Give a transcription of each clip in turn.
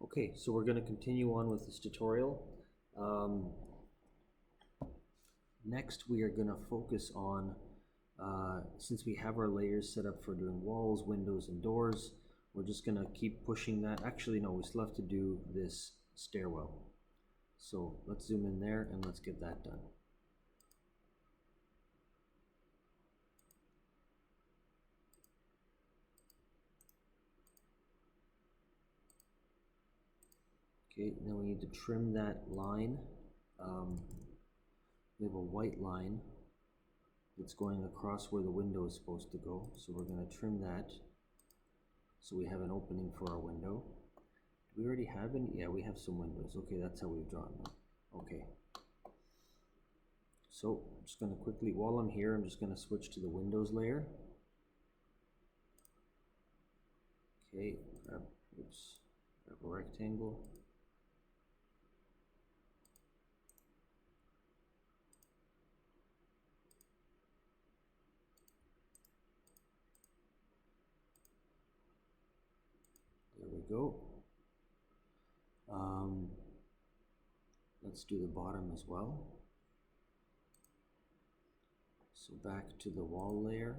Okay, so we're going to continue on with this tutorial. Next, we are going to focus on, since we have our layers set up for doing walls, windows, and doors, we're just going to keep pushing that. Actually, no, we still have to do this stairwell. So let's zoom in there and let's get that done. Okay, now we need to trim that line. We have a white line that's going across where the window is supposed to go, so we're going to trim that so we have an opening for our window. Do we already have any? Yeah, we have some windows. Okay, that's how we've drawn them. Okay, so I'm just going to quickly, while I'm here, I'm just going to switch to the windows layer. Okay, grab a rectangle. There we go. Let's do the bottom as well. So back to the wall layer.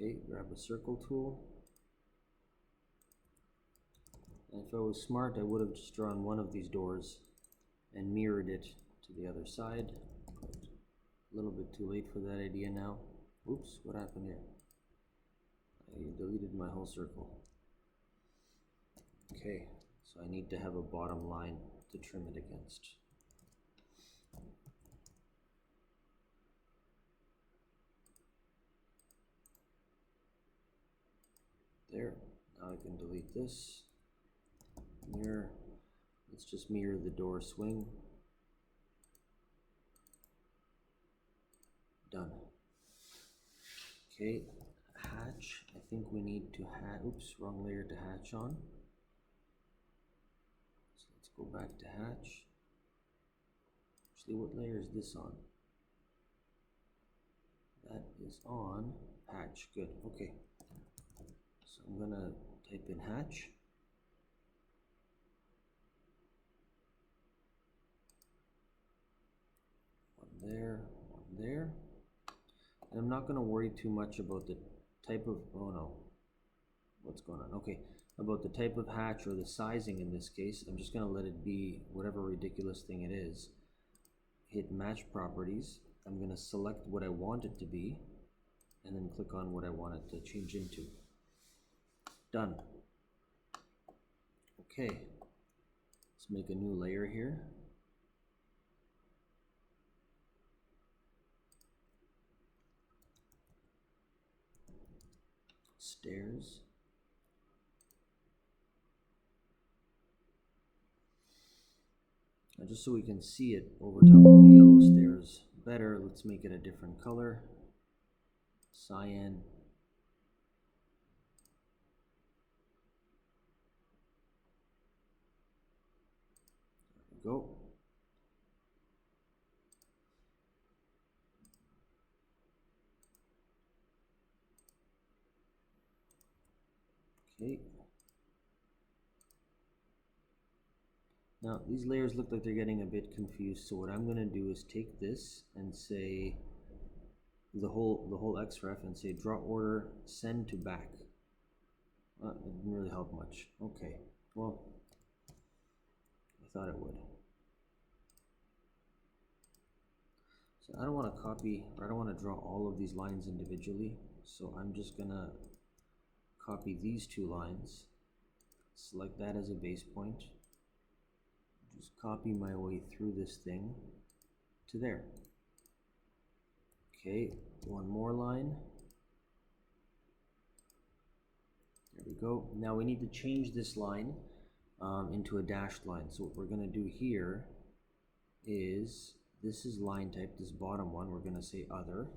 Okay, grab a circle tool. And if I was smart, I would have just drawn one of these doors and mirrored it to the other side. But a little bit too late for that idea now. Oops, what happened here? I deleted my whole circle. Okay, so I need to have a bottom line to trim it against. There, now I can delete this. Mirror, let's just mirror the door swing. Done. Okay, hatch, I think we need to oops, wrong layer to hatch on. So let's go back to hatch. Actually, what layer is this on? That is on hatch, good, okay. So I'm gonna type in hatch. One there. And I'm not gonna worry too much about the type of, oh no, what's going on? Okay, about the type of hatch or the sizing in this case. I'm just gonna let it be whatever ridiculous thing it is. Hit match properties. I'm gonna select what I want it to be and then click on what I want it to change into. Done. Okay, let's make a new layer here. Stairs. Now just so we can see it over top of the yellow stairs better, let's make it a different color. Cyan. There we go. Okay. Now these layers look like they're getting a bit confused, so what I'm going to do is take this and say the whole xref and say draw order send to back. It didn't really help much. Okay, well, I thought it would. So I don't want to copy, or I don't want to draw all of these lines individually, so I'm just gonna copy these two lines, select that as a base point, just copy my way through this thing to there. Okay, one more line. go. Now we need to change this line into a dashed line. So what we're going to do here is, this is line type, this bottom one, we're going to say other.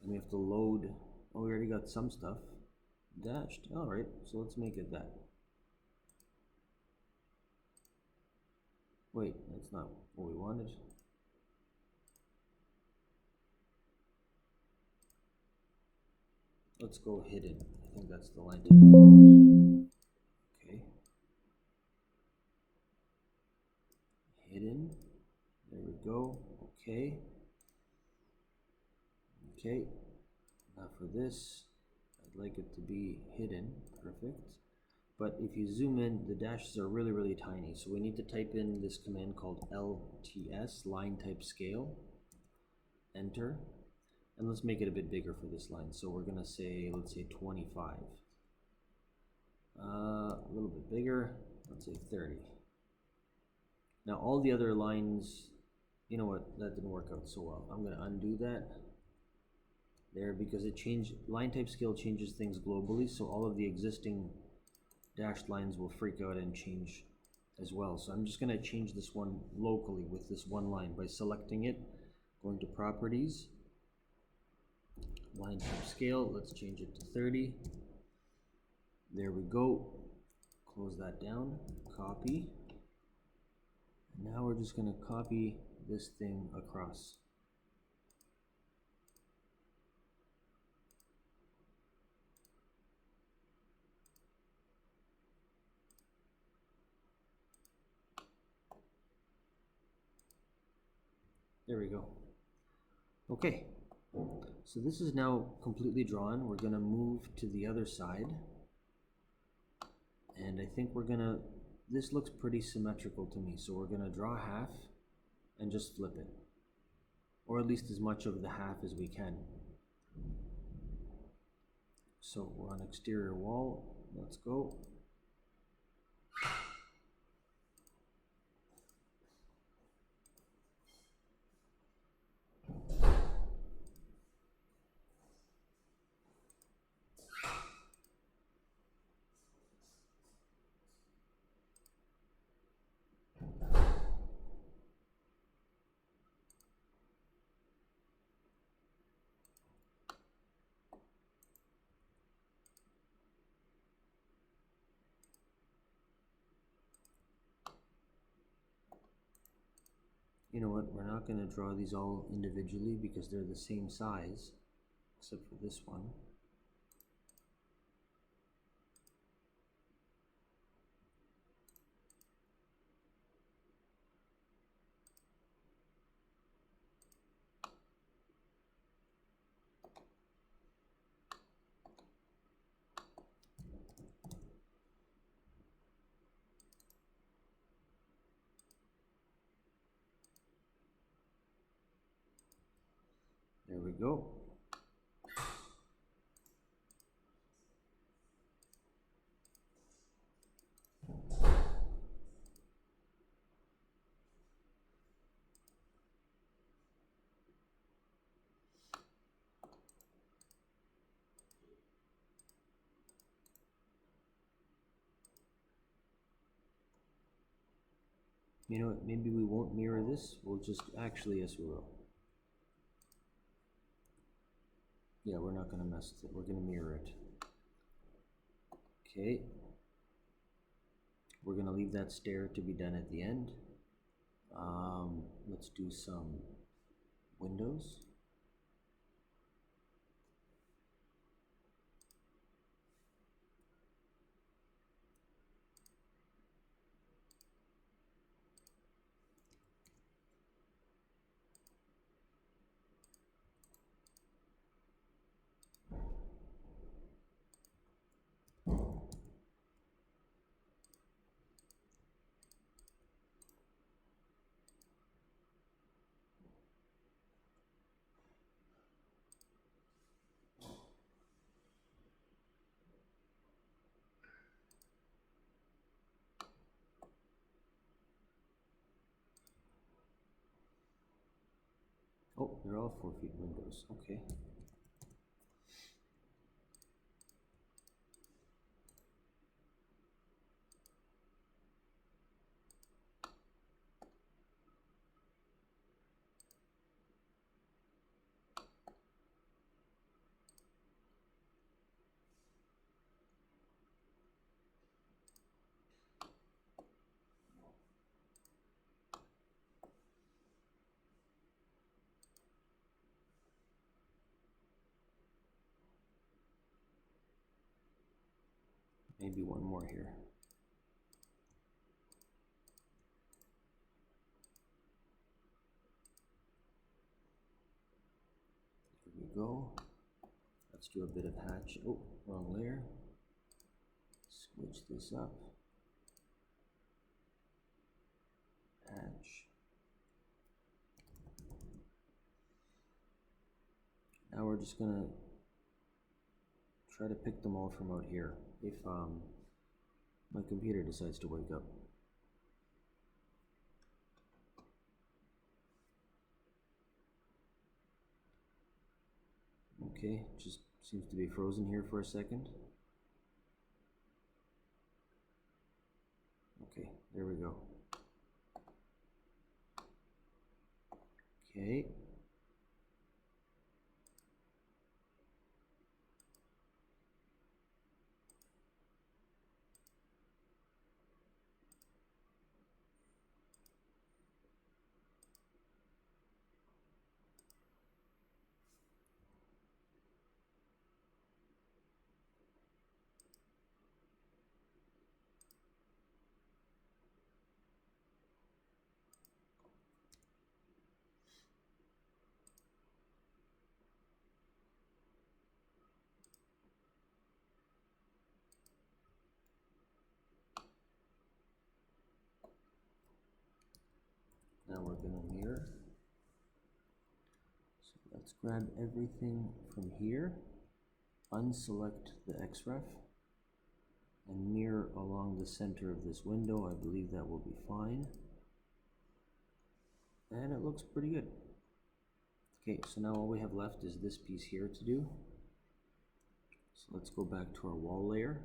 And we have to load, oh, we already got some stuff dashed. All right, so let's make it that. Wait, that's not what we wanted. Let's go hidden. I think that's the line type. Okay. Hidden. There we go. Okay. Okay. Now for this, I'd like it to be hidden. Perfect. But if you zoom in, the dashes are really, really tiny. So we need to type in this command called LTS, line type scale. Enter. And let's make it a bit bigger for this line. So we're going to say, let's say 25. A little bit bigger. Let's say 30. Now all the other lines, you know what, that didn't work out so well. I'm going to undo that there because it changed, line type scale changes things globally. So all of the existing dashed lines will freak out and change as well. So I'm just going to change this one locally with this one line by selecting it, going to properties, line type scale, let's change it to 30. There we go. Close that down, copy. And now we're just going to copy this thing across. There we go. Okay, so this is now completely drawn. We're going to move to the other side. And I think we're going to, this looks pretty symmetrical to me. So we're going to draw half and just flip it. Or at least as much of the half as we can. So we're on exterior wall. Let's go. You know what, we're not going to draw these all individually because they're the same size, except for this one. There we go. You know what, maybe we won't mirror this, we'll just, actually, yes we will. Yeah, we're not going to mess with it, we're going to mirror it. Okay. We're going to leave that stair to be done at the end. Let's do some windows. Oh, they're all 4 feet windows, okay. maybe one more here. Here we go. Let's do a bit of hatch. Oh, wrong layer. Switch this up. Hatch. Now we're just gonna try to pick them all from out here if my computer decides to wake up. Okay, just seems to be frozen here for a second. Okay, there we go. Okay. Now we're going to mirror. So let's grab everything from here, unselect the XREF, and mirror along the center of this window. I believe that will be fine. And it looks pretty good. Okay, so now all we have left is this piece here to do. So let's go back to our wall layer.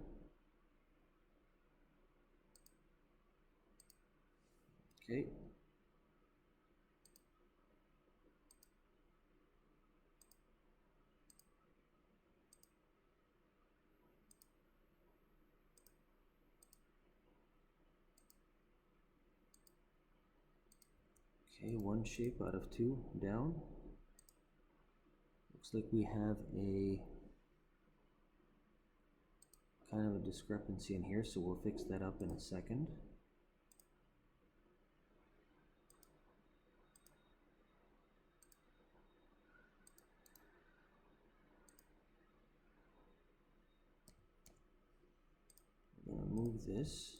Okay. Okay, one shape out of two down. Looks like we have a kind of a discrepancy in here, so we'll fix that up in a second. We're going to move this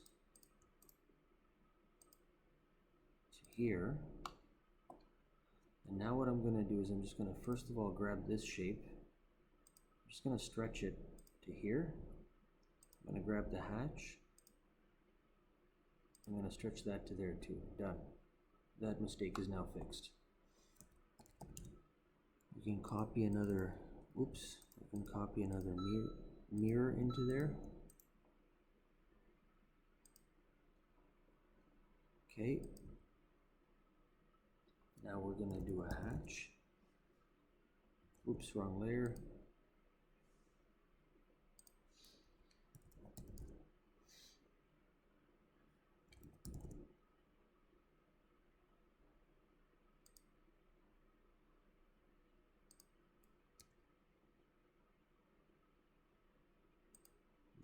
to here. And now what I'm going to do is I'm just going to first of all grab this shape. I'm just going to stretch it to here. I'm going to grab the hatch. I'm going to stretch that to there too. Done. That mistake is now fixed. We can copy another, oops, I can copy another mirror into there. Okay. Now we're going to do a hatch. Oops, wrong layer.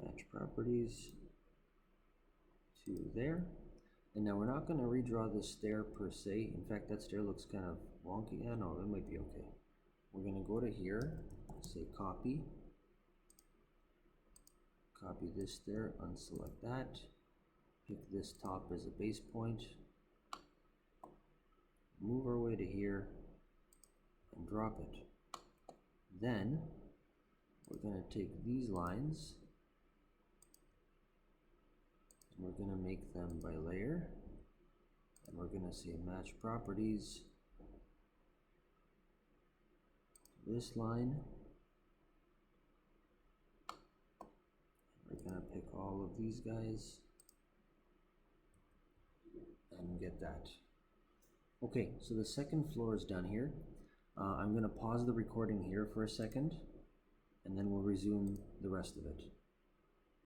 Match properties to there. And now we're not going to redraw this stair per se. In fact, that stair looks kind of wonky. Yeah, no, that might be okay. We're going to go to here, say copy. Copy this stair, unselect that. Pick this top as a base point. Move our way to here and drop it. Then we're going to take these lines. We're going to make them by layer, and we're going to say match properties to this line. We're going to pick all of these guys and get that. Okay, so the second floor is done here. I'm going to pause the recording here for a second, and then we'll resume the rest of it.